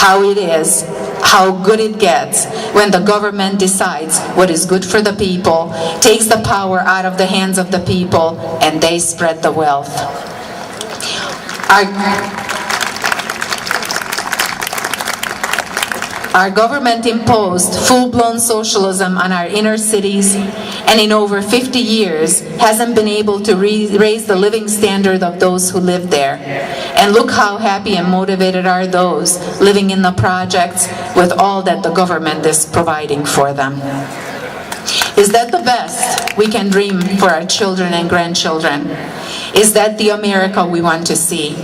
how it is, how good it gets when the government decides what is good for the people, takes the power out of the hands of the people, and they spread the wealth. Our government imposed full-blown socialism on our inner cities, and in over 50 years hasn't been able to raise the living standard of those who live there. And look how happy and motivated are those living in the projects with all that the government is providing for them. Is that the best we can dream for our children and grandchildren? Is that the America we want to see?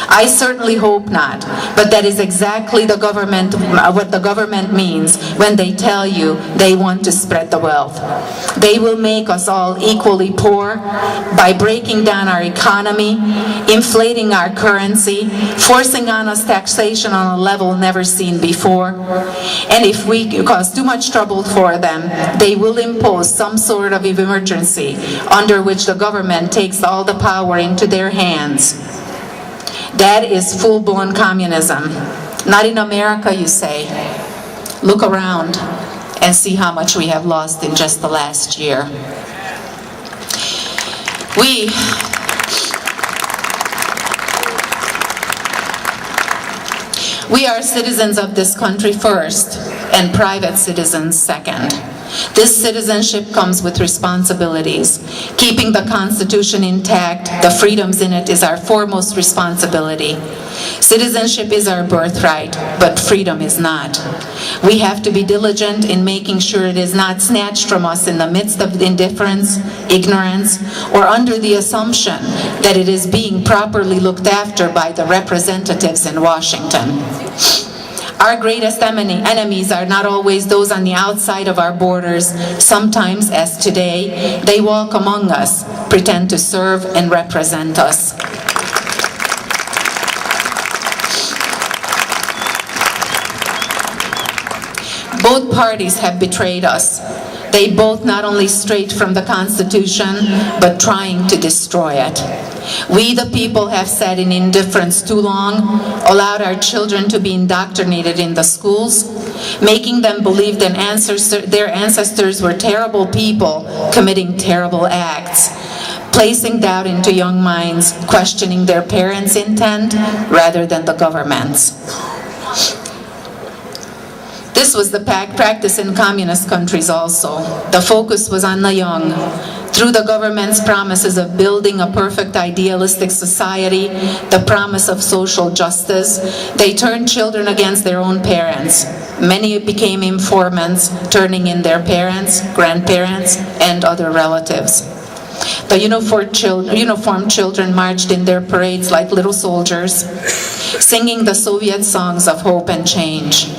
I certainly hope not, but that is exactly what the government means when they tell you they want to spread the wealth. They will make us all equally poor by breaking down our economy, inflating our currency, forcing on us taxation on a level never seen before. And if we cause too much trouble for them, they will impose some sort of emergency under which the government takes all the power into their hands. That is full-blown communism. Not in America, you say. Look around and see how much we have lost in just the last year. We are citizens of this country first, and private citizens second. This citizenship comes with responsibilities. Keeping the Constitution intact, the freedoms in it, is our foremost responsibility. Citizenship is our birthright, but freedom is not. We have to be diligent in making sure it is not snatched from us in the midst of indifference, ignorance, or under the assumption that it is being properly looked after by the representatives in Washington. Our greatest enemies are not always those on the outside of our borders. Sometimes, as today, they walk among us, pretend to serve and represent us. Both parties have betrayed us. They both not only strayed from the Constitution, but trying to destroy it. We, the people, have sat in indifference too long, allowed our children to be indoctrinated in the schools, making them believe their ancestors were terrible people committing terrible acts, placing doubt into young minds, questioning their parents' intent rather than the government's. This was the practice in communist countries also. The focus was on the young. Through the government's promises of building a perfect idealistic society, the promise of social justice, they turned children against their own parents. Many became informants, turning in their parents, grandparents, and other relatives. The uniformed children marched in their parades like little soldiers, singing the Soviet songs of hope and change.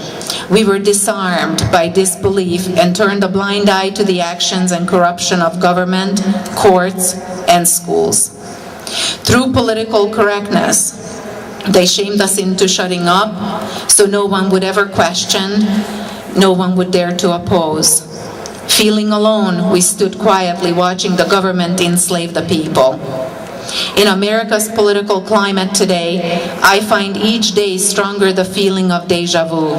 We were disarmed by disbelief and turned a blind eye to the actions and corruption of government, courts, and schools. Through political correctness, they shamed us into shutting up, so no one would ever question, no one would dare to oppose. Feeling alone, we stood quietly watching the government enslave the people. In America's political climate today, I find each day stronger the feeling of déjà vu.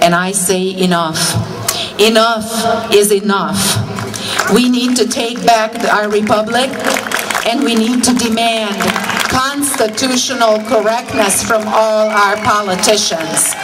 And I say enough. Enough is enough. We need to take back our republic, and we need to demand constitutional correctness from all our politicians.